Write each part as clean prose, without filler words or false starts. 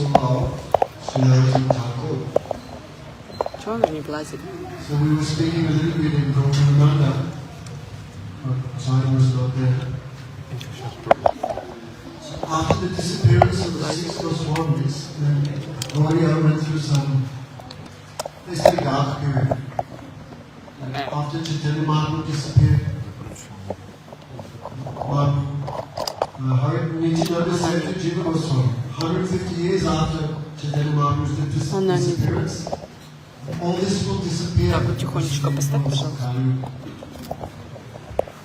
soul of Sri Narottam Thakur. Чего она не влазит? So we were speaking a little bit in Gautamanda, but Simon was not there. So after the disappearance of the six Goswamis, then Gaudiya went through some basically dark period. And after Chaitanya Mahaprabhu disappeared, Nityananda said to Jiva Goswami, 150 years after Chaitanya Mahaprabhu's disappearance, all this will disappear. Так, вот тихонечко поставь, пожалуйста.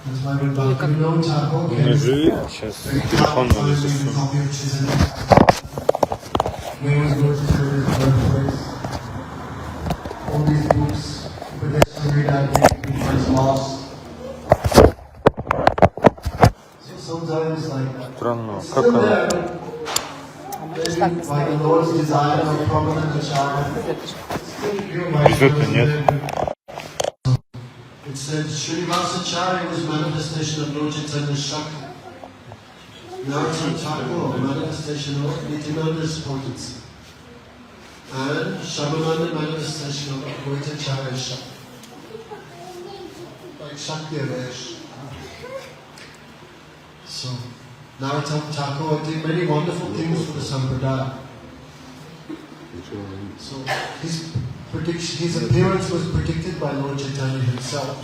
That's why when Bhaktivinoda Thakur Не came, живи, сейчас телефон надо a copy of Chaitanya, where was going to tell his birthplace. All these books, pedestrian read out becomes lost. So sometimes like Странно, it's как still она? there, maybe by the Lord's desire of prominent Acharya. Везет-то нет. It said Srinivasacharya was manifestation of Lord Chaitanya's Shakti. Narottam Thakur, manifestation of Nityananda's potency. And Shyamananda, manifestation of Advaitacharya's Shakti. Like Shakti Avesh. So, Narottam Thakur did many wonderful things for the Sampradaya. So, his appearance was predicted by Lord Chaitanya himself.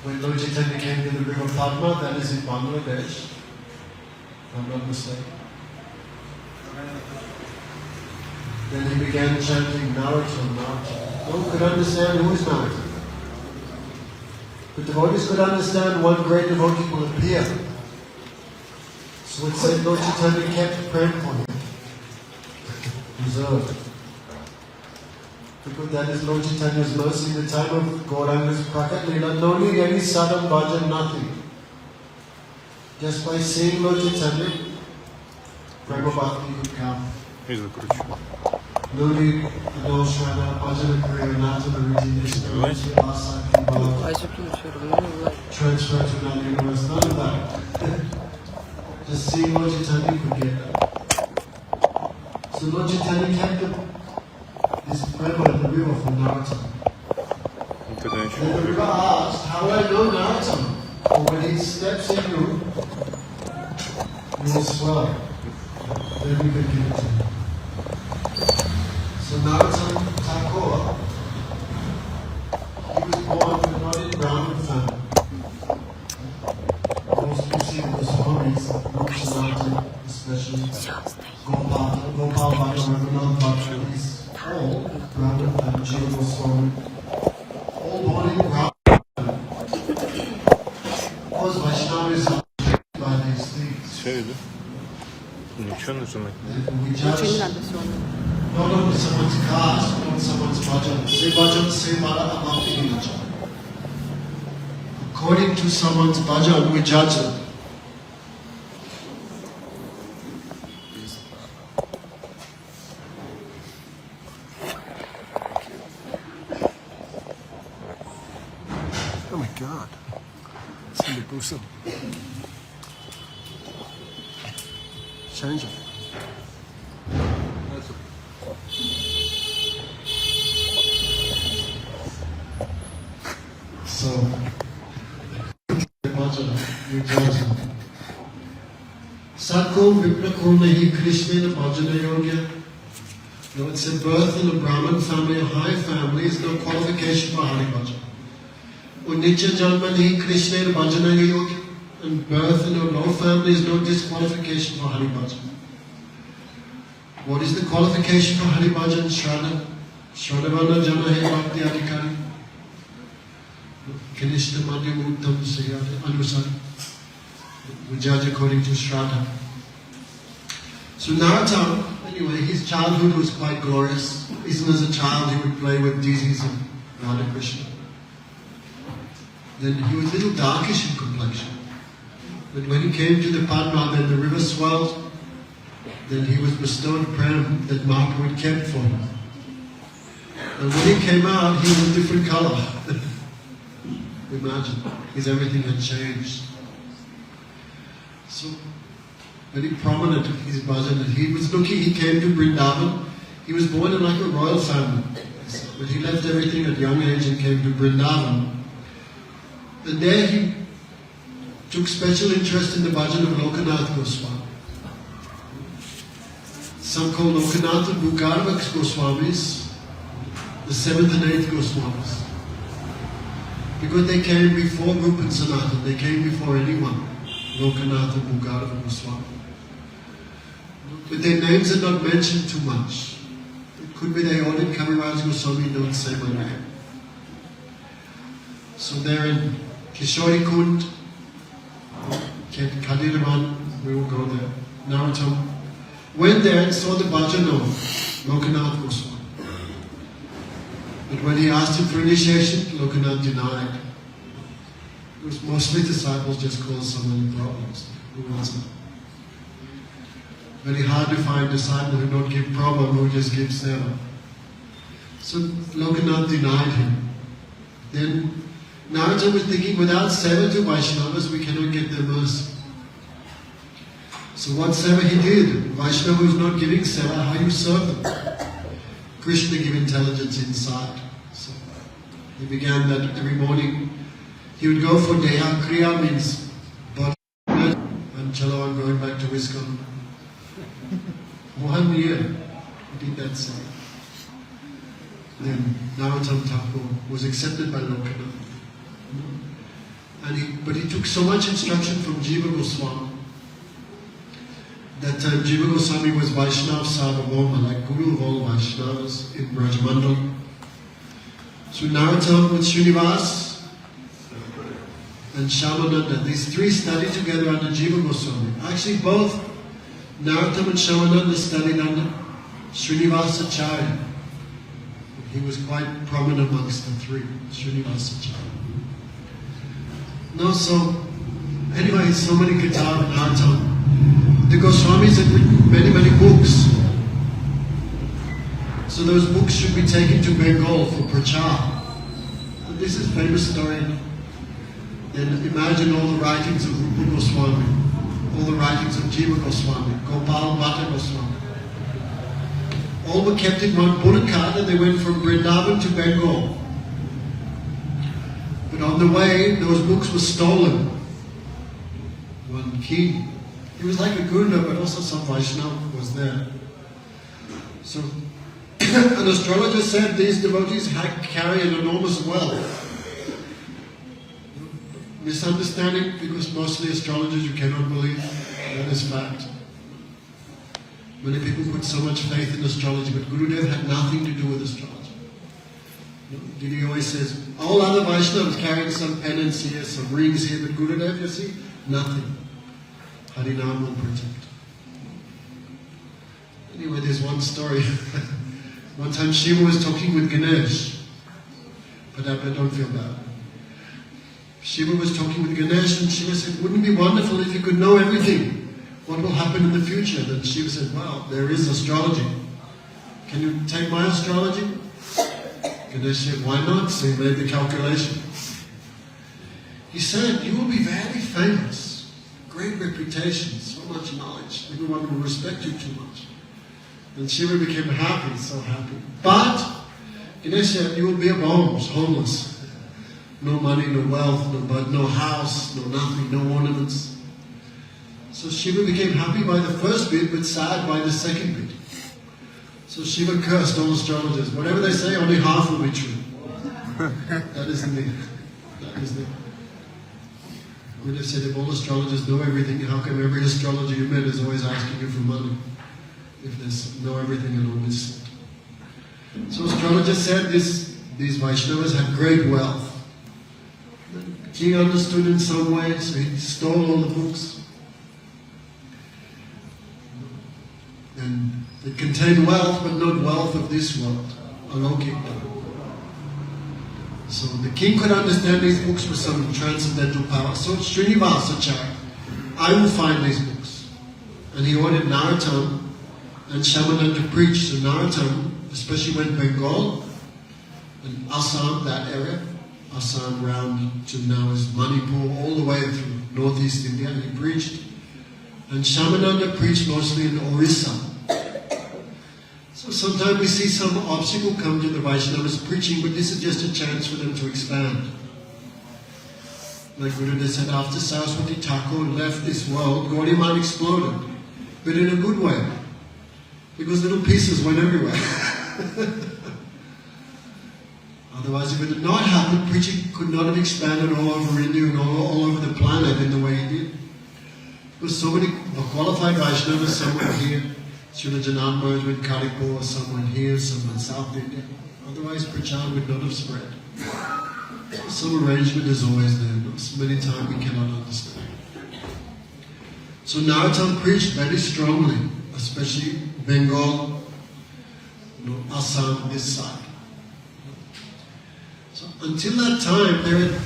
When Lord Chaitanya came to the river Padma, that is in Bangladesh, if I'm not mistaken, then he began chanting Narottam, Narottam. No one could understand who is Narottam. But devotees could understand one great devotee will appear. So it said Lord Chaitanya kept praying for him. Reserved. Because that is Lord Chaitanya's mercy in the time of Gauranga's Prakat Leela. No need any sadhana, bhajan, nothing. Just by seeing Lord Chaitanya, Prema Bhakti could come. И закручу. No need no shraddha, bhajan, kriya, nata, nariti, nishna, asakti, bhava, Влазит, ну все равно не влазит. transfer to another universe, none of that. Just seeing Lord Chaitanya could get that. So Lord Chaitanya kept his prema in the river for Narottam. Тогда And еще. the river asked, how will I know Narottam? Or when he steps in you will swell. Then we can give it to him. So Narottam Thakur, he was born not in Brahmin family. Most you see in the Swamis, Sanatan especially, Gopal Bhatta, Raghunath Bhatta, these all Brahmin and Jiva Goswami, all born in Brahmin. Because Vaishnavis are affected by these things. Все иду. Ничего нажимать. And we Ничего не judge надо, все равно. not on someone's caste, not on someone's bhajan. Say bhajan, say mala amapti bhajan. According to someone's bhajan, we judge them. Oh my God. Cindy Busso. Change it. So, bhajan, we judge them. Satko Viprakho Nahi Krishna Bhajana Yogya. Now it's a birth in a Brahmin family, a high family, is no qualification for Hari Bhajan. Unitya Janma Nahi Krishna Bhajana Yogya. And birth in a low family is no disqualification for Hari Bhajan. What is the qualification for Hari Bhajan? Shraddha. Shraddhavana Jana Hai Bhakti Adhikari. Kanishta Madhyam Uttam Sriyate Anusar. We judge according to Shraddha. So Narottam, anyway, his childhood was quite glorious. Even as a child, he would play with deities of Radha Krishna. Then he was a little darkish in complexion. But when he came to the Padma, then the river swelled. Then he was bestowed prem that Mahaprabhu had kept for him. And when he came out, he was a different color. Imagine, because everything had changed. So very prominent in his bhajan. And he was lucky, he came to Vrindavan. He was born in like a royal family. But he left everything at young age and came to Vrindavan. And there he took special interest in the bhajan of Lokanath Goswami. Some call Lokanath and Bhugarvak Goswamis the 7th and 8th Goswamis. Because they came before Rupa and Sanatan, they came before anyone, Lokanath and Bhugarvak Goswami. But their names are not mentioned too much. It could be they ordered Kaviraj Goswami, don't say my name. So they're in Kishori Kund, Kadiraman, we will go there, Narottam. Went there and saw the bhajan of Lokanath Goswami. But when he asked him for initiation, Lokanath denied. It was mostly disciples just cause so many problems. Who wants that? Very hard to find disciples who don't give problem, who just give seva. So Lokanath denied him. Then Narottam was thinking, without seva to Vaishnavas, we cannot get their mercy. So whatsoever he did, Vaishnava was not giving seva, how you serve them? Krishna gave intelligence inside. So he began that every morning. He would go for Deha Kriya, means body, and chalo, I'm going back to ISKCON. 1 year he did that seva. Then Narottam Thakur was accepted by Lokanath. But he took so much instruction from Jiva Goswami. That time Jiva Goswami was Vaishnava Sarvabhauma, like Guru of all Vaishnavas in Brajamandal. So Narottam with Srinivas and Shyamananda, these three studied together under Jiva Goswami. Actually both Narottam and Shyamananda studied under Srinivasa Acharya. He was quite prominent amongst the three, Srinivasa Acharya. No, so anyway, so many kitab and Narottam. The Goswamis had written many, many books. So those books should be taken to Bengal for prachar. And this is a famous story. Then imagine all the writings of Rupa Goswami, all the writings of Jiva Goswami, Gopal Bhatta Goswami. All were kept in one bullock cart and they went from Vrindavan to Bengal. But on the way, those books were stolen. One king, he was like a gunda, but also some Vaishnava was there. So an astrologer said these devotees carry an enormous wealth. Misunderstanding, because mostly astrologers you cannot believe. That is fact. Many people put so much faith in astrology, but Gurudev had nothing to do with astrology. Didi always says, all other Vaishnavas carrying some pendants here, some rings here, but Gurudev, you see, nothing. Harinam will protect. Anyway, there's one story. One time Shiva was talking with Ganesh, but I don't feel bad. Shiva was talking with Ganesh and Shiva said, wouldn't it be wonderful if you could know everything? What will happen in the future? Then Shiva said, well, there is astrology. Can you take my astrology? Ganesh said, why not? So he made the calculation. He said, you will be very famous, great reputation, so much knowledge. Everyone will respect you too much. And Shiva became happy, so happy. But Ganesh said, you will be a homeless. No money, no wealth, no house, no nothing, no ornaments. So Shiva became happy by the first bit, but sad by the second bit. So Shiva cursed all astrologers. Whatever they say, only half will be true. That isn't it. That is the. Gurudev said, if all astrologers know everything, how come every astrologer you met is always asking you for money? If they know everything and all this. So astrologers said these Vaishnavas had great wealth. The king understood in some way, so he stole all the books. And they contained wealth, but not wealth of this world, alokik. So the king could understand these books with some transcendental power. So Srinivasa Acharya, I will find these books. And he ordered Narottam and Shyamananda to preach. So Narottam especially went Bengal and Assam, that area. Assam round to now is Manipur, all the way through northeast India, and he preached. And Shamananda preached mostly in Orissa. So sometimes we see some obstacle come to the Vaishnavas preaching, but this is just a chance for them to expand. Like Gurudev said, after Saraswati Thakur left this world, Gaudiya Math exploded, but in a good way, because little pieces went everywhere. Otherwise, if it had not happened, preaching could not have expanded all over India and all over the planet in the way it did. Because so many qualified Vaishnavas, some were here, Srila Janat Maharaj went Karipur, some went here, some went South India. Otherwise, Prachar would not have spread. Some arrangement is always there. So many times we cannot understand. So Narottam preached very strongly, especially Bengal, Assam, this side. So until that time, there had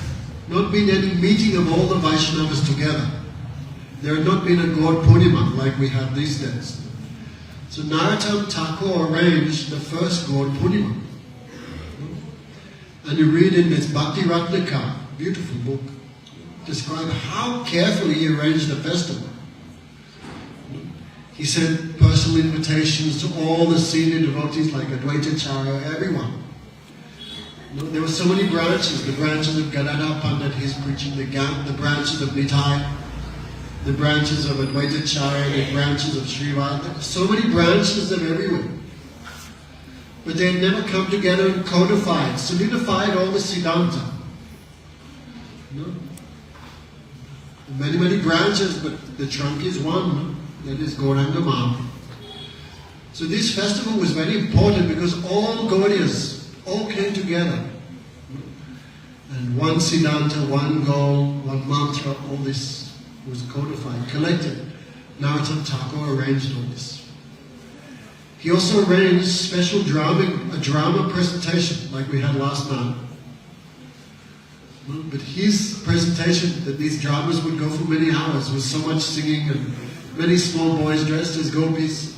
not been any meeting of all the Vaishnavas together. There had not been a Gaud Purnima like we have these days. So Narottam Thakur arranged the first Gaud Purnima. And you read in this Bhakti Ratnaka, beautiful book, describe how carefully he arranged the festival. He sent personal invitations to all the senior devotees like Advaita Charya, everyone. There were so many branches, the branches of Gadadhar Pandit, his preaching, the branches of Nitai, the branches of Advaita Charya, the branches of Srivada, so many branches of everywhere. But they had never come together and codified, solidified all the Siddhanta. Many, many branches, but the trunk is one, that is Gauranga Mahaprabhu. So this festival was very important because all Gaudiyas all came together. And one Siddhanta, one goal, one mantra, all this was codified, collected. Narottam Thakur arranged all this. He also arranged special a drama presentation like we had last night. But his presentation, that these dramas would go for many hours, with so much singing and many small boys dressed as gopis.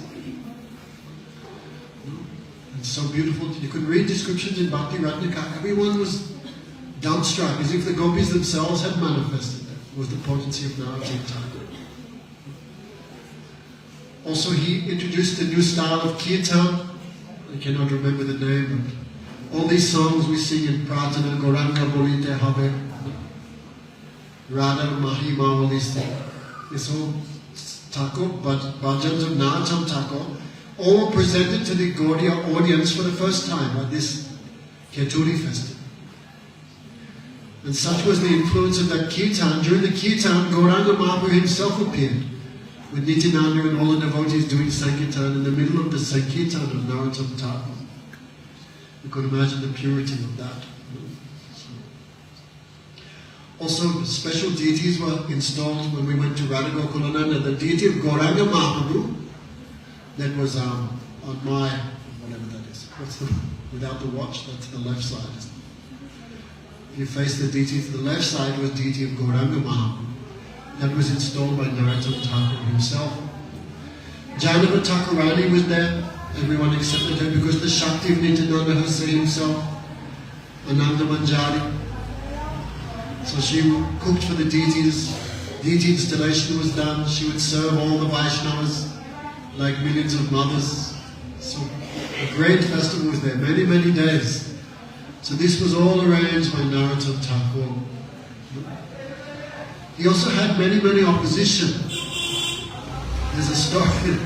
And so beautiful. You could read descriptions in Bhakti Ratnaka. Everyone was dumbstruck, as if the gopis themselves had manifested that, with the potency of Narottam Thakur. Also, he introduced a new style of kirtan. I cannot remember the name. But all these songs we sing in Pratana, Gauranga Bolite Habe, Radha Mahima, all these things. This whole Thakur, but bhajans of Narottam Thakur, all presented to the Gaudiya audience for the first time at this Keturi festival. And such was the influence of that kirtan. During the kirtan, Gauranga Mahaprabhu himself appeared, with Nityananda and all the devotees doing Sankirtan in the middle of the Sankirtan of Narottam Thakur. You could imagine the purity of that. Also, special deities were installed when we went to Radha Gokulananda. The deity of Gauranga Mahaprabhu, that was on my, whatever that is. Without the watch, that's the left side, isn't it? If you face the deity to the left side, was deity of Gauranga Mahaprabhu. That was installed by Narottam Thakur himself. Janava Thakurani was there. Everyone accepted her because the Shakti of Nityananda Hase himself, Ananda Manjari. So she cooked for the deities. Deity installation was done. She would serve all the Vaishnavas like millions of mothers. So a great festival was there, many, many days. So this was all arranged by Narottam Thakur. He also had many, many opposition. There's a story,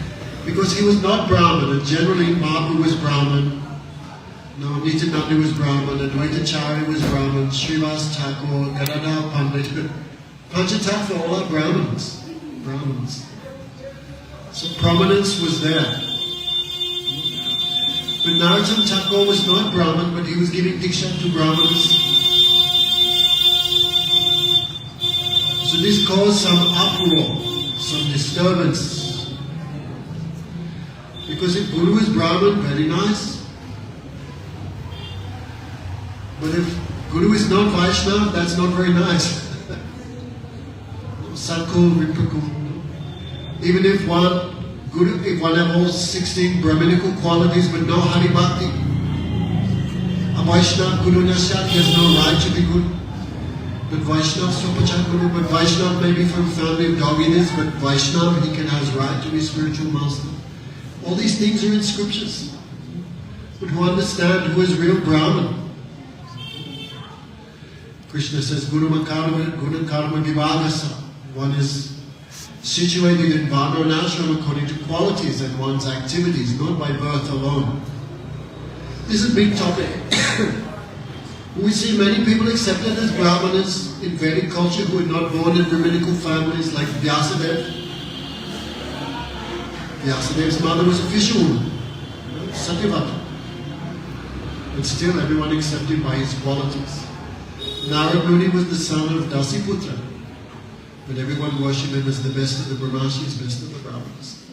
because he was not Brahmin, and generally Mahaprabhu was Brahmin. No, Nityananda was Brahmin, Advaita Charya was Brahmin, Srivas Thakur, Gadadhar Pandit, Panchatattva, all are Brahmins. So prominence was there. But Narottam Thakur was not Brahmin, but he was giving Diksha to Brahmins. So this caused some uproar, some disturbance. Because if Guru is Brahmin, very nice. But if Guru is not Vaishnava, that's not very nice. Satkul, Viprakul. Even if one has all 16 Brahminical qualities but no Hari Bhakti, a Vaishnava Guru Nashat, he has no right to be good. But Vaishnav Swapachat Guru, but Vaishnav may be from family of dogginess, but Vaishnav, he can has right to be spiritual master. All these things are in scriptures. But who understand who is real Brahman? Krishna says, Guna Karma Vivagasa. One is situated in Varna and Ashram according to qualities and one's activities, not by birth alone. This is a big topic. We see many people accepted as Brahmanas in Vedic culture who were not born in Brahminical families like Vyasadeva. Vyasadeva's mother was a fisherwoman, Satyavata. But still everyone accepted by his qualities. Narad Muni was the son of Dasiputra, but everyone worshipped him as the best of the Brahmashis, best of the Brahmanas.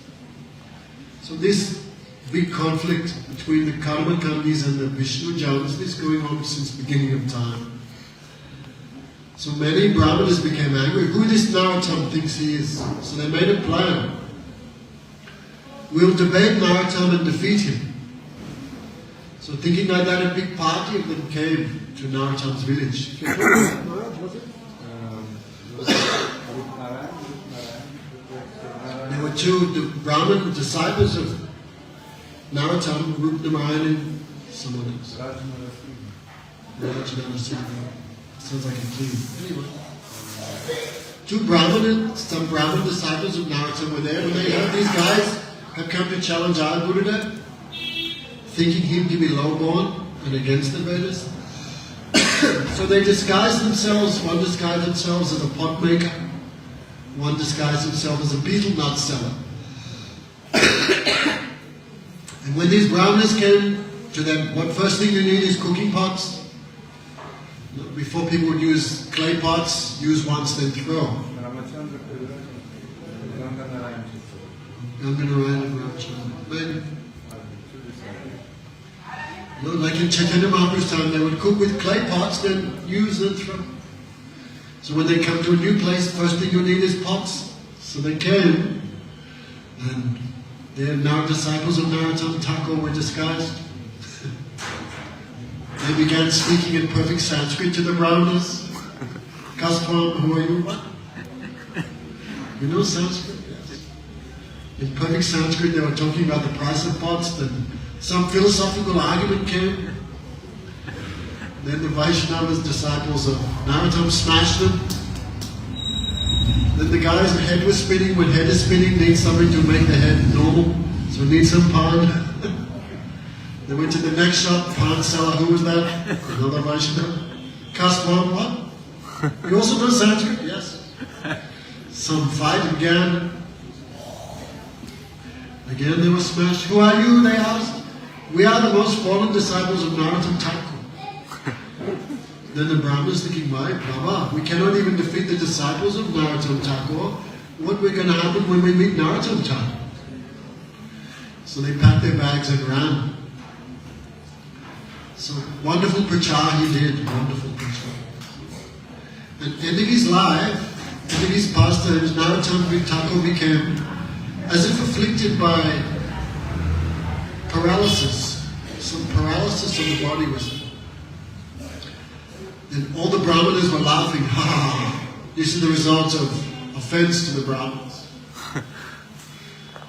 So this big conflict between the Karma Kandis and the Vishnu Janas is going on since the beginning of time. So many Brahmanas became angry. Who this Narottam thinks he is? So they made a plan. We'll debate Narottam and defeat him. So thinking like that, a big party of them came to Narottam's village. There were two Brahmin disciples of Narottam, Rup Narayan and someone else. Sounds like a king. Anyway. Some Brahmin disciples of Narottam were there, and they heard these guys have come to challenge our Gurudev, thinking him to be low-born and against the Vedas. So they disguised themselves. One disguised themselves as a pot maker. One disguised himself as a betel nut seller. And when these Brahmanas came to them, what first thing you need is cooking pots. Before people would use clay pots, use once then throw. Like in Chaitanya Mahaprabhu's time, they would cook with clay pots, then use and throw. So when they come to a new place, first thing you need is pots. So they came, and they are now disciples of Narottam Thakur were disguised. They began speaking in perfect Sanskrit to the Brahmanas. Kastvam, who are you? What? You know Sanskrit? Yes. In perfect Sanskrit, they were talking about the price of pots. Then some philosophical argument came. Then the Vaishnavas, disciples of Narottam, smashed them. Then the guy's head was spinning. When head is spinning, needs something to make the head normal. So it needs some pan. They went to the next shop, pan seller. Who was that? Another Vaishnava. Kastvam, what? You also know Sanskrit? Yes. Some fight began. Again they were smashed. Who are you? They asked. We are the most fallen disciples of Narottam Thakur. Then the Brahmanas thinking, why, Baba, we cannot even defeat the disciples of Narottam Thakur. What will going to happen when we meet Narottam Thakur? So they packed their bags and ran. So wonderful prachar he did, wonderful prachar. And ending his life, ending his pastimes, Narottam Thakur became as if afflicted by paralysis. Some paralysis of the body was there. Then all the Brahmanas were laughing, ha ha ha. This is the result of offense to the Brahmanas.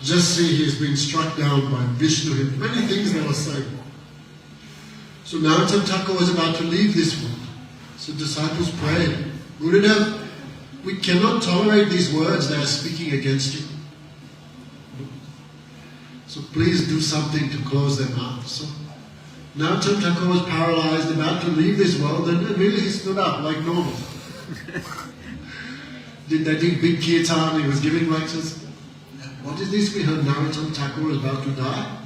Just see, he has been struck down by Vishnu. Many things they were saying. So Narottam Thakur was about to leave this world. So disciples prayed, Gurudev, we cannot tolerate these words they are speaking against you. So please do something to close their mouths. So Narottam Thakur was paralyzed, about to leave this world, and immediately he stood up like normal. They did big kirtan, he was giving lectures. What is this? We heard Narottam Thakur was about to die.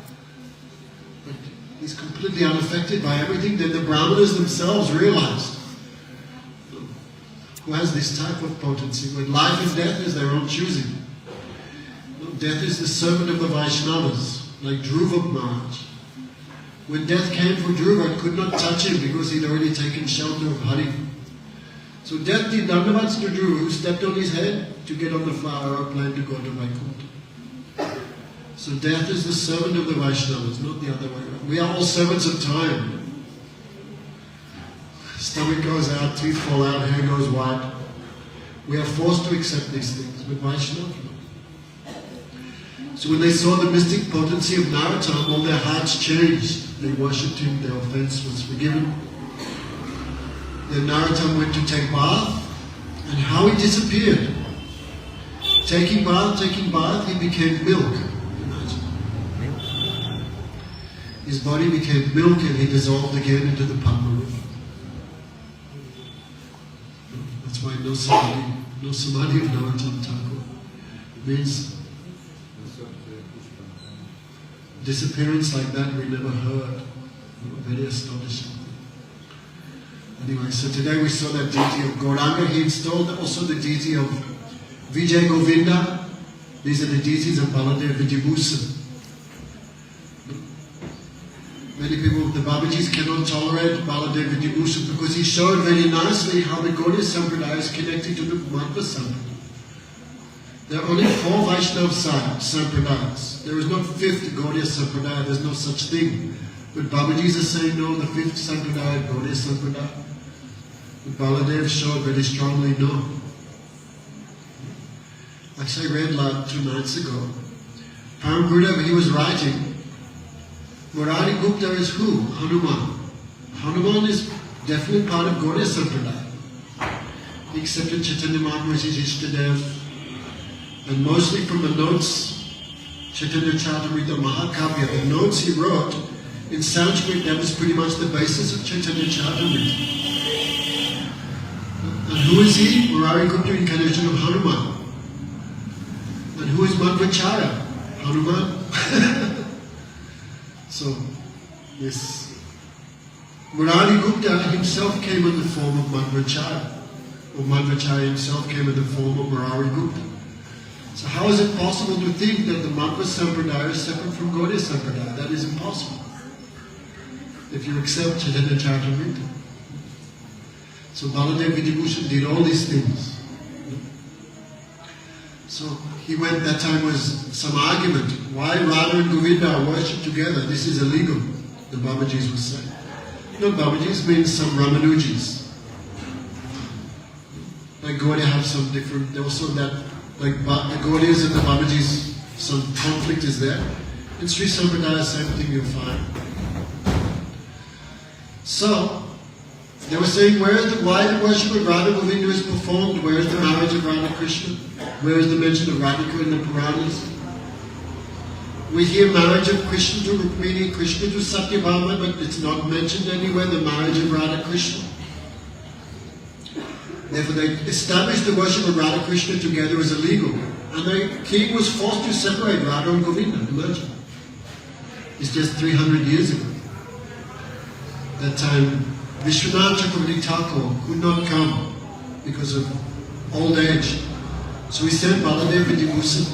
But he's completely unaffected by everything. Then the Brahmanas themselves realized, who has this type of potency, when life and death is their own choosing. Death is the servant of the Vaishnavas, like Dhruva Maharaj. When death came for Dhruva, it could not touch him because he'd already taken shelter of Hari. So death did dandavats to Dhruva, who stepped on his head to get on the flower airplane to go to Vaikuntha. So death is the servant of the Vaishnavas, not the other way around. We are all servants of time. stomach goes out, teeth fall out, hair goes white. We are forced to accept these things, but Vaishnava. So when they saw the mystic potency of Narottam, all their hearts changed. They worshipped him, their offense was forgiven. Then Narottam went to take bath, and how he disappeared. Taking bath, he became milk. Imagine. His body became milk and he dissolved again into the Padma River. That's why no samadhi of Narottam Thakur. It means disappearance like that we never heard. Very astonishing. Anyway, so today we saw that deity of Gauranga. He installed also the deity of Vijay Govinda. These are the deities of Baladev Vijayabhusan. Many people, the Babajis cannot tolerate Baladev Vijayabhusan because he showed very nicely how the Gaudiya Sampradaya is connected to the Madhva Sampradaya. There are only 4 Vaishnava Sampradayas. There is no 5th Gaudiya Sampradaya, there's no such thing. But Babajis are saying no, the 5th Sampradaya, Gaudiya Sampradaya. But Baladev showed very strongly no. Actually, I read 2 nights ago. Param Gurudev, he was writing, Murari Gupta is who? Hanuman. Hanuman is definitely part of Gaudiya Sampradaya. He accepted Chaitanya Mahaprabhu as his Ishtadev. And mostly from the notes, Chaitanya Charitamrita Mahakavya, the notes he wrote in Sanskrit, that was pretty much the basis of Chaitanya Charitamrita. And who is he? Murari Gupta, incarnation of Hanuman. And who is Madhvacharya? Hanuman. So, yes. Murari Gupta himself came in the form of Madhvacharya. Or Madhvacharya himself came in the form of Murari Gupta. So how is it possible to think that the Madhva Sampradaya is separate from Gaudiya Sampradaya? That is impossible. If you accept Chaitanya Charitamrita. So Baladev Vijayabhusan did all these things. So he went, that time was some argument. Why Radha and Govinda are worshipped together? This is illegal, the Babajis were saying. Not Babajis, means some Ramanujis. Like Gaudiya have some different, also that, like the Gaudiyas and the Babajis, some conflict is there. In Sri Sampradaya, same thing you'll find. So, they were saying, why the worship of Radha Govinda is performed? Where is the marriage of Radha Krishna? Where is the mention of Radhika in the Puranas? We hear marriage of Krishna to Rukmini, Krishna to Satyabhama, but it's not mentioned anywhere, the marriage of Radha Krishna. Therefore, they established the worship of Radha Krishna together as illegal. And the king was forced to separate Radha and Govinda. Imagine. It's just 300 years ago. That time, Vishwanath Chakravarti Thakur could not come because of old age. So he sent Baladev Vijayabhusan.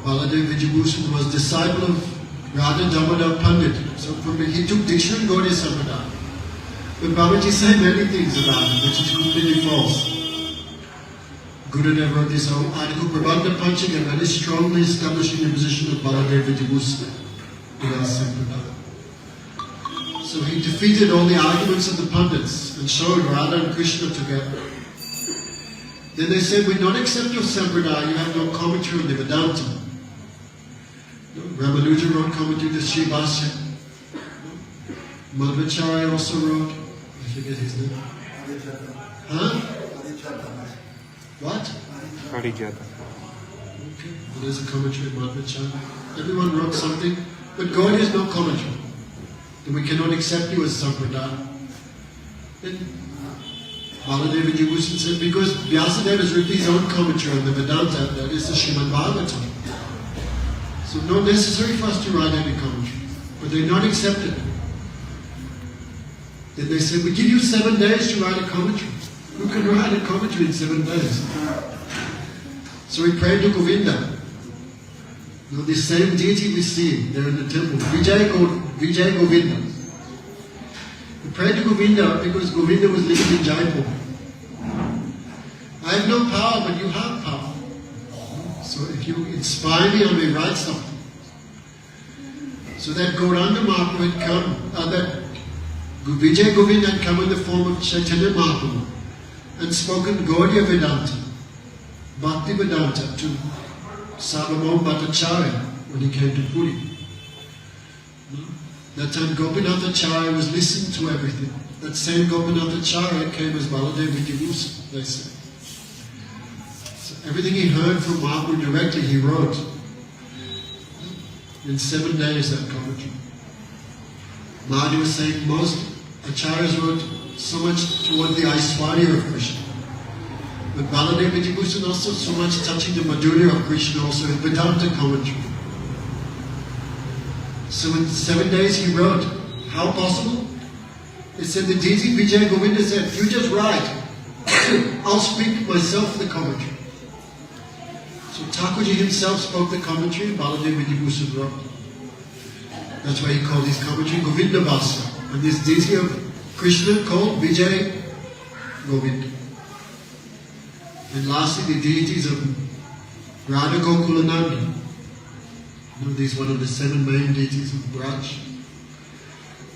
Baladev Vijayabhusan was disciple of Radha Damodar Pandit. So he took Diksha in Gaudiya Sampradaya. But Babaji said many things about it, which is completely false. Gurudev wrote this article, Prabandha Panchaka, very strongly establishing the position of Baladev Vijayabhusan in our Sampradaya. So he defeated all the arguments of the Pandits and showed Radha and Krishna together. Then they said, we don't accept your Sampradaya, you have no commentary on the Vedanta. Ramanuja wrote commentary to Sri Bhashya. Madhvacharya also wrote, I forget his name. Huh? What? Harijata. Okay, well, there's a commentary of Madhvacharya. Everyone wrote something, but Gaudiya has no commentary. Then we cannot accept you as Sampradaya. Then Baladev Vijayabhusan said, because Vyasadeva has written his own commentary on the Vedanta, that is the Srimad Bhagavatam. So not necessary for us to write any commentary. But they not accepted it. Then they said, we give you 7 days to write a commentary. Who can write a commentary in 7 days? So we prayed to Govinda. You know, the same deity we see there in the temple, Vijay Govinda. We prayed to Govinda because Govinda was living in Jaipur. I have no power, but you have power. So if you inspire me, I may write something. So that Gauranga Mahaprabhu had come, that Vijay Govind had come in the form of Chaitanya Mahaprabhu and spoken Gaudiya Vedanta, Bhakti Vedanta to Sarvabhauma Bhattacharya when he came to Puri. That time Gopinathacharya was listening to everything. That same Gopinathacharya came as Baladev Vidyavusa, they say. So everything he heard from Mahaprabhu directly, he wrote in 7 days, that commentary. Mahadi was saying most acharyas wrote so much toward the Aishwarya of Krishna. But Baladev Vidyavusa also so much touching the Madhurya of Krishna also in Vedanta commentary. So in 7 days he wrote. How possible? It said the deity Vijay Govinda said, you just write, I'll speak myself the commentary. So Thakurji himself spoke the commentary and Baladev Vidyavusa wrote. That's why he called his commentary Govinda Vasa. And this deity of Krishna called Vijay Govinda. And lastly, the deities of Radha Gokulananda. These one of the 7 main deities of Braj.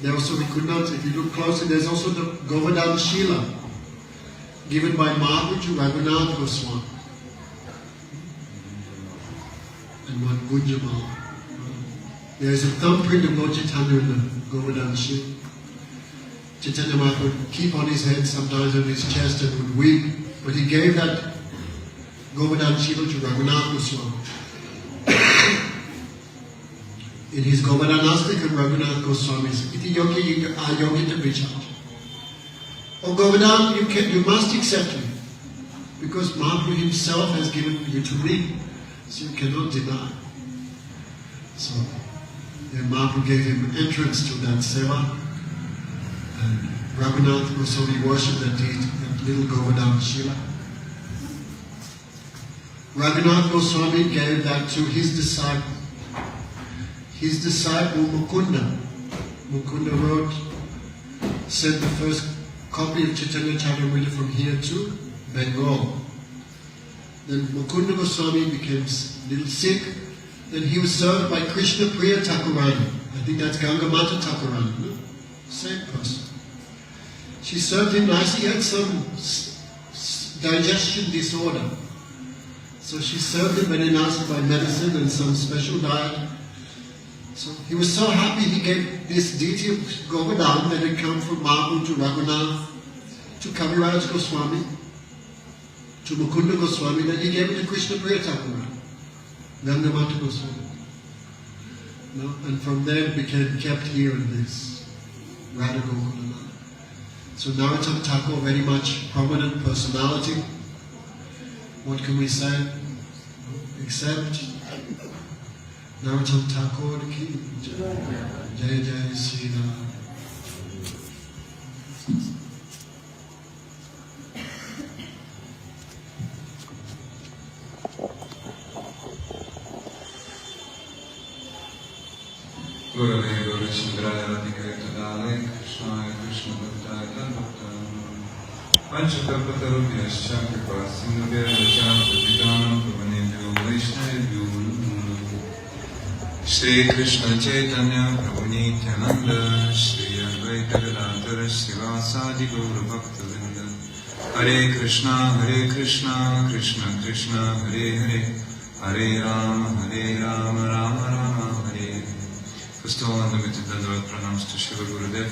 There also we could not, if you look closely, there's also the Govardhan Shila, given by Mahaprabhu to Raghunath Goswami. And one Gunjamal. There is a thumbprint of Lord Chaitanya in the Govardhan Shila. Chaitanya Mahaprabhu would keep on his head, sometimes on his chest, and would weep. But he gave that Govardhan Shila to Raghunath Goswami. In his Govardhanastika, Raghunath Goswami said, Iti yogi ayogita vichar. Oh Govardhan, you must accept me. Because Mahaprabhu himself has given you to me. So you cannot deny. So then Mahaprabhu gave him entrance to that seva. And Raghunath Goswami worshipped that deity, that little Govardhan Shila. Raghunath Goswami gave that to his disciple. His disciple Mukunda. Mukunda wrote, sent the first copy of Chaitanya Charitamrita from here to Bengal. Then Mukunda Goswami became a little sick. Then he was served by Krishna Priya Thakurani. I think that's Gangamata Thakurani, no? Same person. She served him nicely. He had some digestion disorder. So she served him very nicely by medicine and some special diet. So he was so happy he gave this deity of Govardhan that had come from Mahaprabhu to Raghunath, to Kaviraj Goswami, to Mukunda Goswami, that he gave it to Krishna Priya Thakurani, Gangamata Goswami. No? And from there it became kept here in this Radha Gokulananda. So Narottam Thakur, very much prominent personality. What can we say? Except Narottam Thakur ki Jai Jai Sri Ram. Gurave Gaurachandraya Radhikaya Krishnaya Krishna Bhaktaya Tadbhaktanam Panchakalpatarubhyascha Kripa Sindhubhyascha Patitanam Pavanebhyo Vaishnavebhyo Namo Shri Krishna Chaitanya Prabhu Nityananda Shri Advaita Gadadhara Srivasadi Gaura Bhaktavinda Hare Krishna Krishna Krishna Hare Hare Hare Rama Rama Rama Hare. First of all, unlimited Dandavat pranams to Shiva Gurudev,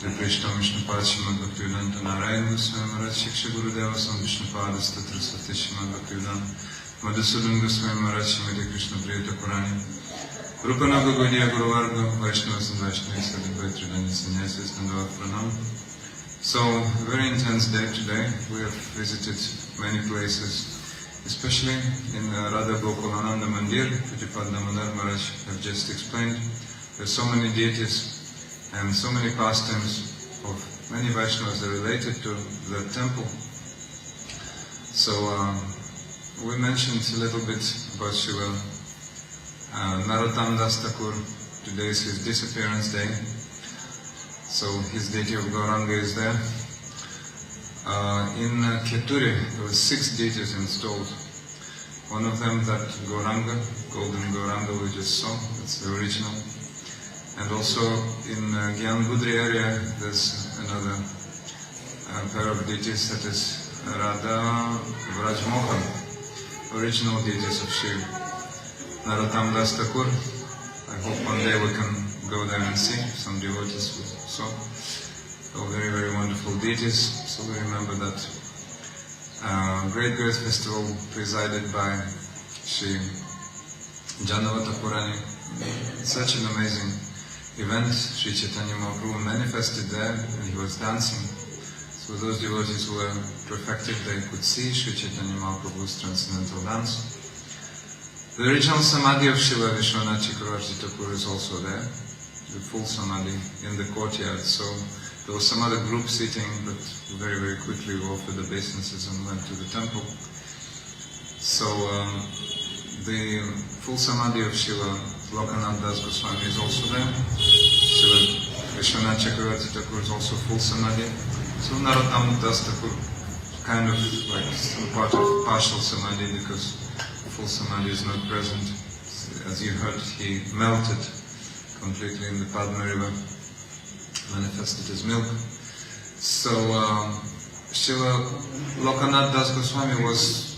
the Prishtam Vishnupad Srimad Bhaktivedanta Narayan Goswami Maharaj, Shiksha Gurudeva Sam Vishnupad Statra Swati Srimad Bhaktivedanta Madhusudan Goswami Maharaj Shrimati Krishna Priya Thakurani Rupanaga Gaudiya Guru Varga Vaishnavas and Vaishnavis Advaita Tridanya Sannyasis Dandavat pranam. So, a very intense day today. We have visited many places, especially in Radha Gokulananda Mandir, Pujapad Damodar Maharaj have just explained. There are so many deities and so many pastimes of many Vaishnavas that are related to the temple. So we mentioned a little bit about Shiva. Narottam Das Thakur, today is his disappearance day. So his deity of Gauranga is there. In Keturi there were 6 deities installed. One of them, that Gauranga, golden Gauranga we just saw, that's the original. And also in Gyan Gudri area, there's another pair of deities, that is Radha Vraj Mohan, original deities of Shiva. Narottam Das Thakur. I hope one day we can go there and see some devotees who saw. Oh, very, very wonderful deities. So we remember that great festival presided by Sri Janavata Purani. Such an amazing event. Sri Chaitanya Mahaprabhu manifested there and he was dancing. So those devotees who were perfected, they could see Sri Chaitanya Mahaprabhu's transcendental dance. The original Samadhi of Srila Vishwanath Chakravarti Thakur is also there, the full Samadhi in the courtyard. So there was some other group sitting, but very, very quickly we offered the obeisances and went to the temple. So the full Samadhi of Srila Lokanath Das Goswami is also there. Srila Vishwanath Chakravarti Thakur is also full Samadhi. So Narottam Das Thakur kind of like some part of partial Samadhi, because full Samadhi is not present. As you heard, he melted completely in the Padma river, manifested as milk. So Srila Lokanath Das Goswami was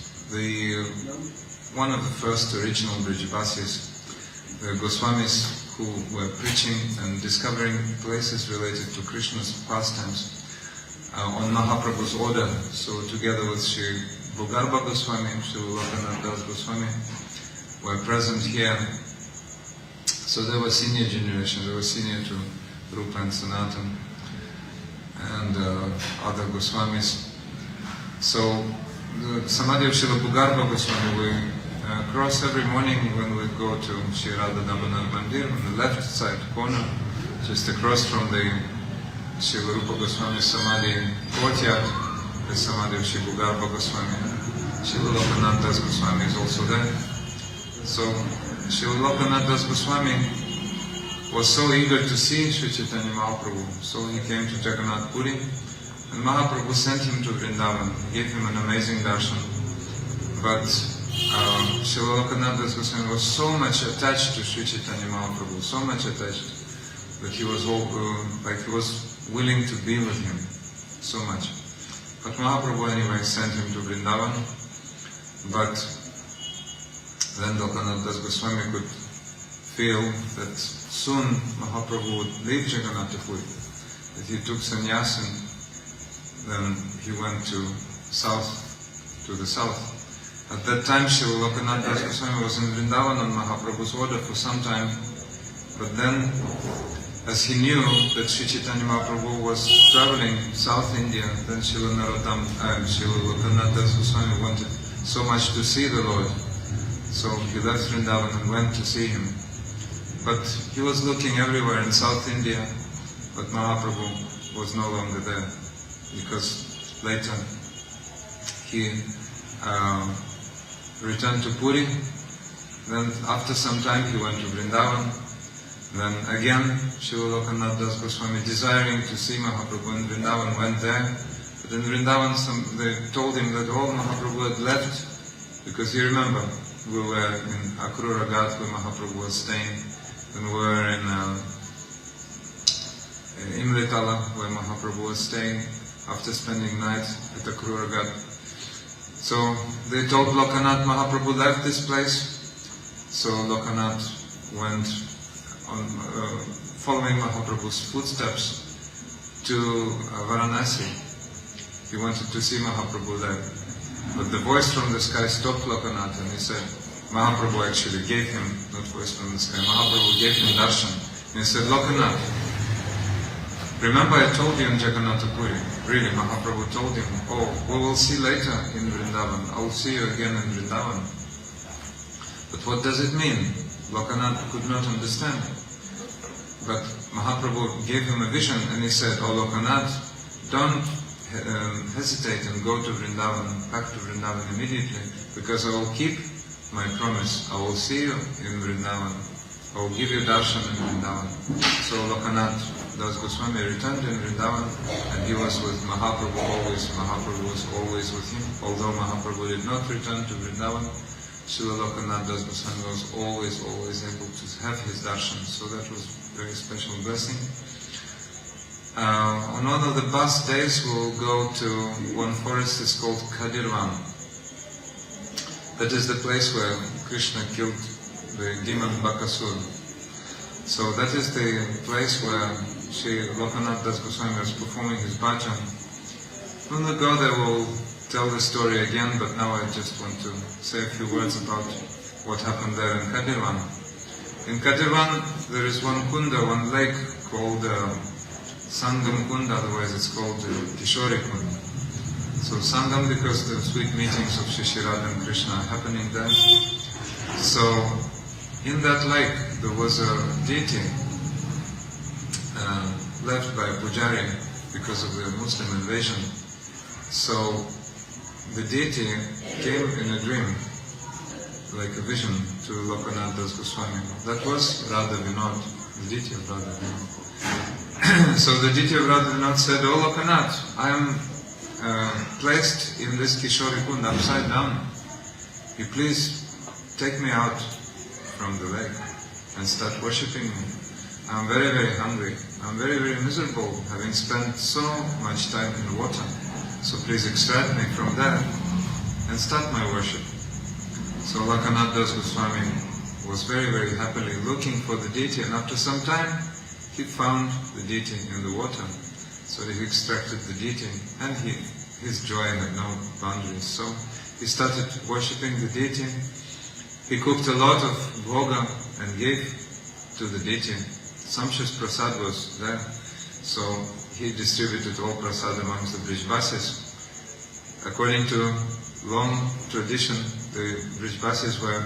one of the first original Brijabasis, the Goswamis who were preaching and discovering places related to Krishna's pastimes on Mahaprabhu's order. So together with Sri Bhugarbha Goswami and Sri Lokanath Das Goswami were present here. So they were senior generation, they were senior to Rupa and Sanatan and other Goswamis. So the Samadhi of Sri Bhugarbha Goswami we cross every morning when we go to Sri Radha Damodar Mandir on the left side corner, just across from the Sri Rupa Goswami Samadhi courtyard. The Samadhi of Sri Bhugarbha Goswami. Sri Lokanath Das Goswami is also there. So Sri Lokanath Das Goswami was so eager to see Sri Chaitanya Mahaprabhu, so he came to Jagannath Puri, and Mahaprabhu sent him to Vrindavan, gave him an amazing darshan. But Sri Lokanath Das Goswami was so much attached to Sri Chaitanya Mahaprabhu, so much attached, that he was willing to be with him so much. But Mahaprabhu anyway sent him to Vrindavan. But then Lokanath Das Goswami could feel that soon Mahaprabhu would leave Jagannath Puri, that he took sannyas and then he went to the south. At that time Srila Lokanath Das Goswami was in Vrindavan on Mahaprabhu's order for some time, but then as he knew that Sri Chaitanya Mahaprabhu was traveling South India, then Srila Lokanath Das Goswami wanted so much to see the Lord. So he left Vrindavan and went to see him. But he was looking everywhere in South India, but Mahaprabhu was no longer there, because later he returned to Puri. Then after some time he went to Vrindavan. Then again, Srila Lokanath Das Goswami, desiring to see Mahaprabhu in Vrindavan, went there. But in Vrindavan, they told him that all Mahaprabhu had left, because you remember, we were in Akrura Ghat where Mahaprabhu was staying, and we were in Imritala where Mahaprabhu was staying after spending night at Akrura Ghat. So they told Lokanath Mahaprabhu left this place. So Lokanath went on following Mahaprabhu's footsteps to Varanasi. He wanted to see Mahaprabhu there. But the voice from the sky stopped Lokanath, and he said, Mahaprabhu actually gave him, not voice from the sky, Mahaprabhu gave him darshan. And he said, Lokanath, remember I told you in Jagannath Puri, really, Mahaprabhu told him, oh, we will see later in Vrindavan, I will see you again in Vrindavan. But what does it mean? Lokanath could not understand. But Mahaprabhu gave him a vision, and he said, oh Lokanath, don't hesitate and go to Vrindavan, back to Vrindavan immediately, because I will keep my promise. I will see you in Vrindavan. I will give you darshan in Vrindavan. So Lokanath Das Goswami returned in Vrindavan, and he was with Mahaprabhu always. Mahaprabhu was always with him. Although Mahaprabhu did not return to Vrindavan, Srila Lokanath Das Goswami was always able to have his darshan. So that was very special blessing. On one of the bus days we'll go to one forest, it's called Kadirvan. That is the place where Krishna killed the demon Bakasur. So that is the place where Sri Lokanath Das Goswami was performing his bhajan. When we go there we'll tell the story again, but now I just want to say a few words about what happened there in Kadirvan. In Kadirvan there is one kunda, one lake called Sangam Kunda, otherwise it's called Kishori Kunda. So Sangam because the sweet meetings of Shri Radha and Krishna are happening there. So in that lake there was a deity left by a pujari because of the Muslim invasion. So the deity came in a dream, like a vision, to Lokanath Das Goswami. That was Radha Vinod, the deity of Radha Vinod. So the deity of Radha Vinod said, "Oh Lokanath, I am placed in this Kishori Kund upside down. You please take me out from the lake and start worshipping me. I am very, very hungry. I am very, very miserable, having spent so much time in water. So please extract me from there and start my worship." So Lokanath Das Goswami was very, very happily looking for the deity, and after some time he found the deity in the water. So he extracted the deity, and his joy had no boundaries. So he started worshipping the deity. He cooked a lot of bhoga and gave to the deity. Sumptuous prasad was there, so he distributed all prasad amongst the Brijbasis. According to long tradition, the Brijbasis were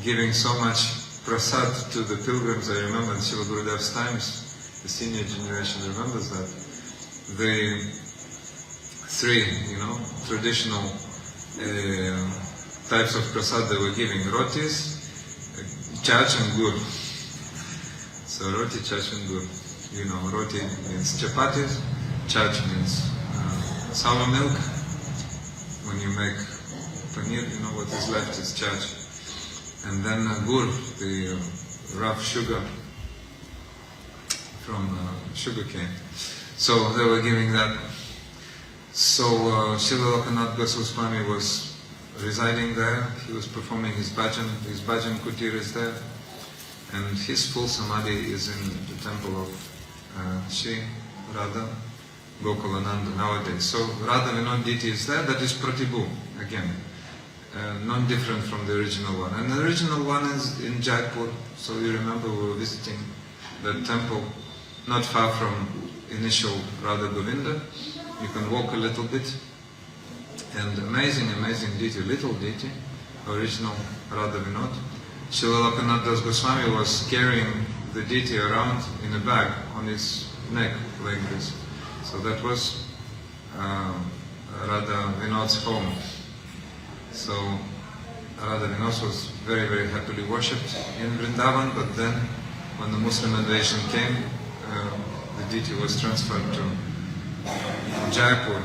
giving so much prasad to the pilgrims. I remember in Srila Gurudev's times, the senior generation remembers that. The three, traditional types of prasad they were giving: rotis, chach and gur. So roti, chach and gur. Roti means chapatis, chach means sour milk. When you make paneer, what is left is chach. And then gur, the rough sugar from sugar cane. So they were giving that. So Srila Lokanath Goswami was residing there. He was performing his bhajan. His bhajan kutir is there. And his full samadhi is in the temple of Shri Radha Gokulananda nowadays. So Radha Vinod deity is there. That is Pratibhu, again. Not different from the original one. And the original one is in Jaipur. So you remember we were visiting that temple not far from initial Radha Govinda. You can walk a little bit. And amazing deity, little deity, original Radha Vinod. Srila Lokanath Das Goswami was carrying the deity around in a bag on his neck like this. So that was Radha Vinod's home. So Radha Vinod was very, very happily worshipped in Vrindavan, but then when the Muslim invasion came, the deity was transferred to Jaipur.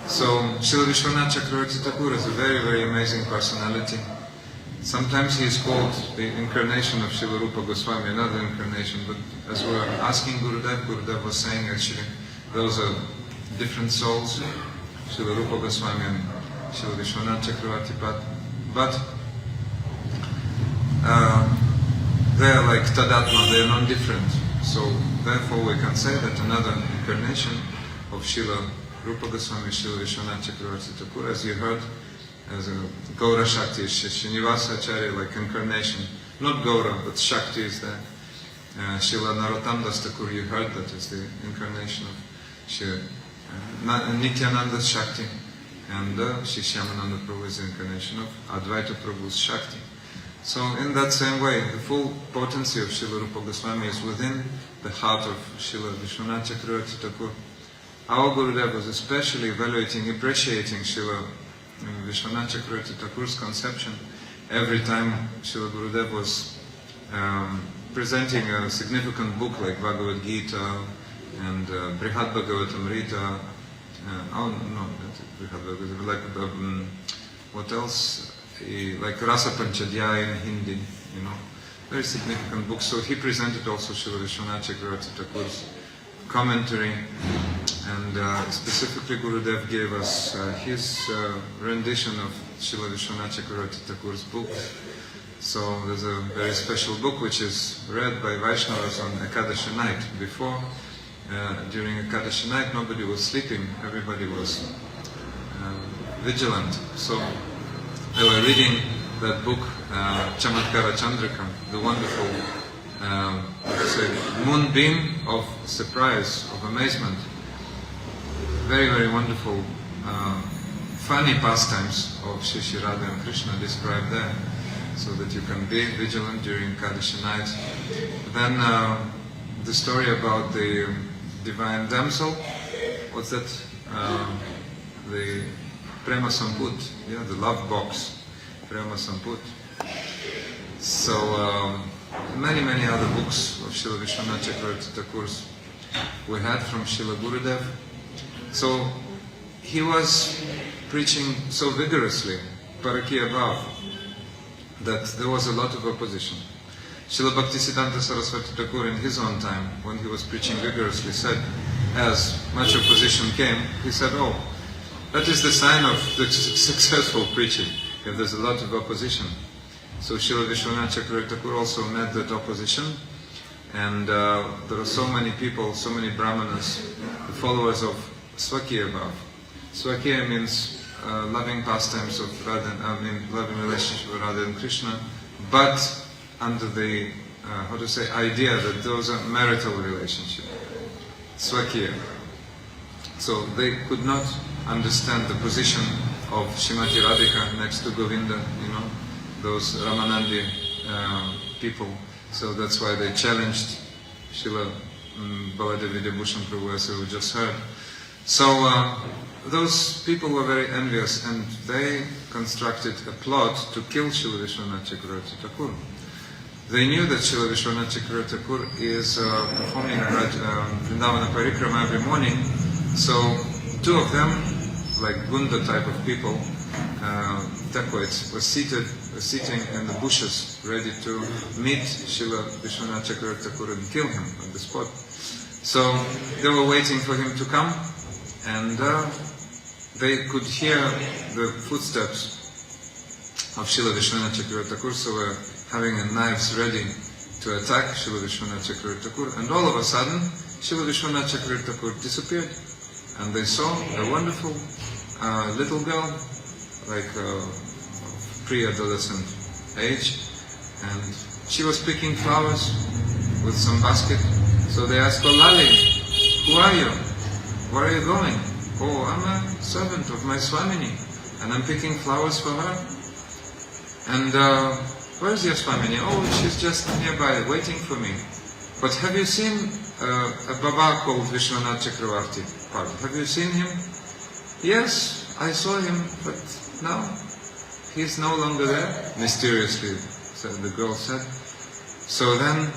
So Srila Vishwanath Chakravarti Thakur is a very, very amazing personality. Sometimes he is called the incarnation of Srila Rupa Goswami, another incarnation, but as we were asking Gurudev, Gurudev was saying actually those are different souls, Srila Rupa Goswami and Srila Vishwanath Chakravarti, but they are like Tadatma, they are non-different. So therefore we can say that another incarnation of Srila Rupa Goswami, Srila Vishwanath Chakravarti Thakur, as you heard, as a Gaura Shakti, Srinivasa Acharya, like incarnation. Not Gaura, but Shakti is there. Srila Narottam Das Thakur, you heard, that is the incarnation of Nityananda Shakti. And Shri Shyamananda Prabhu is the incarnation of Advaita Prabhu's Shakti. So in that same way, the full potency of Srila Rupa Goswami is within the heart of Srila Vishwanath Chakravarti Thakur. Our Gurudev was especially evaluating, appreciating Srila Vishwanath Chakravarti Thakur's conception. Every time Srila Gurudev was presenting a significant book like Bhagavad Gita and Brihad Bhagavatamrita, what else? Like Rasa Panchadhyaya in Hindi, very significant book. So he presented also Srila Vishwanath Chakravarti Thakur's commentary, and specifically Gurudev gave us his rendition of Srila Vishwanath Chakravarti Thakur's book. So there's a very special book which is read by Vaishnavas on Ekadashi night. Before, during Ekadashi night, nobody was sleeping, everybody was vigilant. So they were reading that book, Chamatkara Chandrika, the wonderful moonbeam of surprise, of amazement. Very, very wonderful, funny pastimes of Shri Radha and Krishna described there, so that you can be vigilant during Ekadashi night. Then the story about the divine damsel, what's that? The Prema Samput, yeah, the love box, Prema Samput. So many, many other books of Srila Vishwanath Chakravarti Thakur's we had from Srila Gurudev. So he was preaching so vigorously, Parakiya Bhav, that there was a lot of opposition. Srila Bhaktisiddhanta Saraswati Thakur in his own time, when he was preaching vigorously, said, as much opposition came, he said, oh, that is the sign of the successful preaching, if there's a lot of opposition. So Srila Vishwanath Chakravarti Thakur also met that opposition, and there are so many people, so many brahmanas, the followers of Swakiya Bhav. Swakiya means loving pastimes of Radha, loving relationship with Radha and Krishna, but under the, idea that those are marital relationship. Swakiya. So they could not understand the position of Srimati Radhika next to Govinda, those Ramanandi people. So that's why they challenged Srila Baladev Vidyabhushan Prabhu, as we just heard. So those people were very envious, and they constructed a plot to kill Srila Vishwanath Chakravarti Thakur. They knew that Srila Vishwanath Chakravarti Thakur is performing Vrindavana Parikrama every morning, so two of them, like Gunda type of people, dacoits, were sitting in the bushes, ready to meet Srila Vishwanath Chakravarti Thakur and kill him on the spot. So they were waiting for him to come, and they could hear the footsteps of Srila Vishwanath Chakravarti Thakur, so were having knives ready to attack Srila Vishwanath Chakravarti Thakur, and all of a sudden Srila Vishwanath Chakravarti Thakur disappeared, and they saw a wonderful little girl, like pre-adolescent age, and she was picking flowers with some basket. So they asked her, Lali, who are you? Where are you going? Oh, I'm a servant of my Swamini, and I'm picking flowers for her. And where's your Swamini? Oh, she's just nearby, waiting for me. But have you seen a Baba called Vishwanath Chakravarti? Have you seen him? Yes, I saw him, but now he's no longer there, mysteriously, the girl said. So then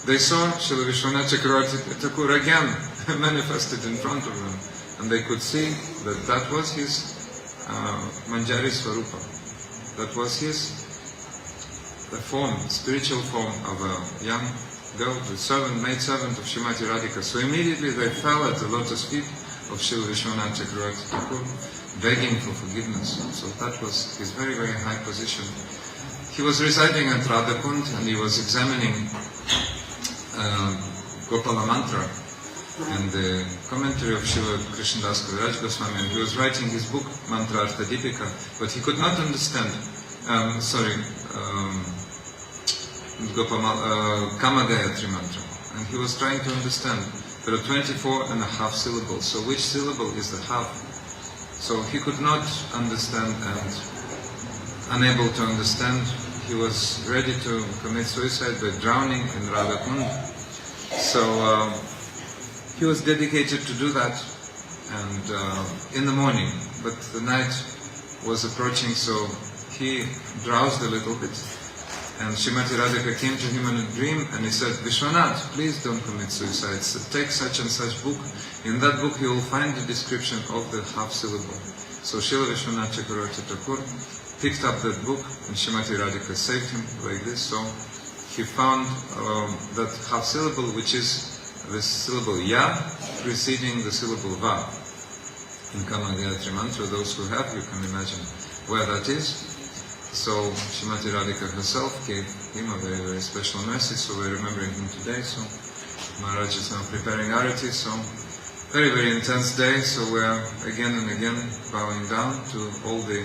they saw Srila Vishwanath Chakravarti Thakur again manifested in front of them, and they could see that that was his Manjari Swarupa. That was his the form, spiritual form of a young girl, the maid servant of Srimati Radhika. So immediately they fell at the lotus feet of Srila Vishwanath Chakravarti Thakur, begging for forgiveness. So that was his very, very high position. He was residing at Radhakund, and he was examining Gopala Mantra and the commentary of Srila Krishnadas Kaviraj Goswami, and he was writing his book Mantra Artha Deepika, but he could not understand, Kama Gayatri Mantra, and he was trying to understand. There are 24 and a half syllables, so which syllable is the half? So he could not understand, and unable to understand, he was ready to commit suicide by drowning in Radhakund. So he was dedicated to do that, and in the morning, but the night was approaching, so he drowsed a little bit. And Srimati Radhika came to him in a dream, and he said, Vishwanath, please don't commit suicide. So take such and such book. In that book you will find the description of the half syllable. So Srila Vishwanath Chakravarti Thakur picked up that book, and Srimati Radhika saved him like this. So he found that half syllable, which is the syllable ya preceding the syllable va. In Kama Gayatri Mantra, those who have, you can imagine where that is. So Srimati Radhika herself gave him a very, very special message, so we're remembering him today. So Maharaj is now preparing arati, so very, very intense day, so we're again and again bowing down to all the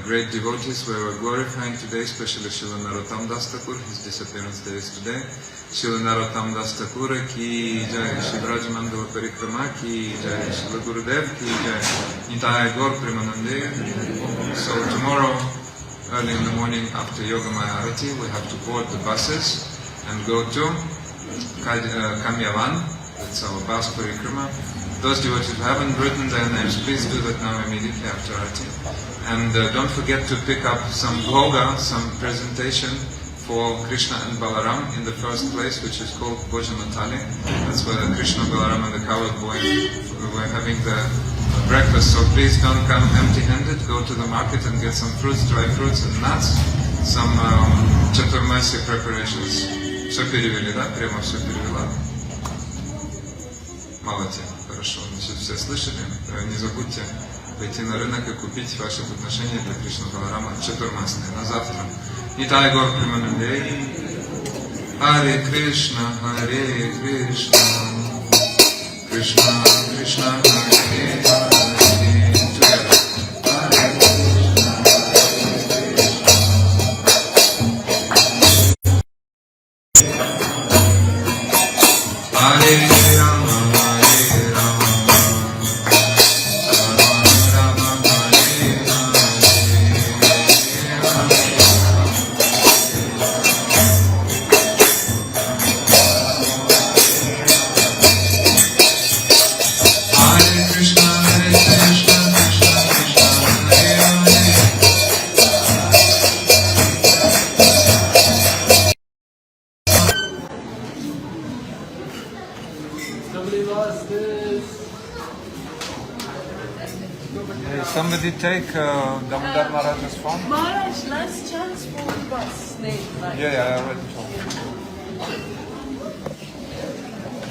great devotees we are glorifying today, especially Srila Narottam Das Thakur. His disappearance day is today. Srila Narottam Das Thakur ki jai, Shri Braj Mandala Parikrama ki jai, Srila Gurudev ki jai, Nitai Gaur Premanande. So tomorrow, early in the morning after Yogamaya Arati, we have to board the buses and go to Kamyavan. That's our bus parikrama. Those devotees who haven't written their names, please do that now immediately after Arati. And don't forget to pick up some bhoga, some presentation for Krishna and Balaram in the first place, which is called Bhojanatali. That's where Krishna, Balaram and the coward boy were having the breakfast. So please don't come empty-handed. Go to the market and get some fruits, dry fruits and nuts, some Chaturmasi preparations. Все перевели, да? Прямо все перевела. Молодцы, хорошо. Значит, все слышали? Не забудьте пойти на рынок и купить ваши подношения для Кришна Баларама Чатурмасные на завтра. Нитай Гор Приманандей. Харе Кришна, Харе Кришна, Кришна Кришна, Харе Харе. Together. Hare Rama, Hare Rama, Rama Rama, Hare Hare Krishna, Hare Krishna, Krishna Krishna, Hare Hare. Somebody take Damodar Maharaj's phone? Maharaj, last chance for the bus name. Right? Yeah, I already told.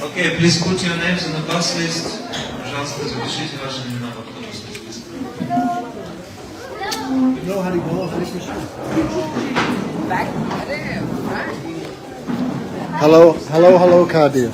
Okay, please put your names on the bus list. Пожалуйста, запишите ваши имена в автобусный список. No, Hari Bolo, Hari Krishna. Back there, right? Hello, hello, hello, Kadir.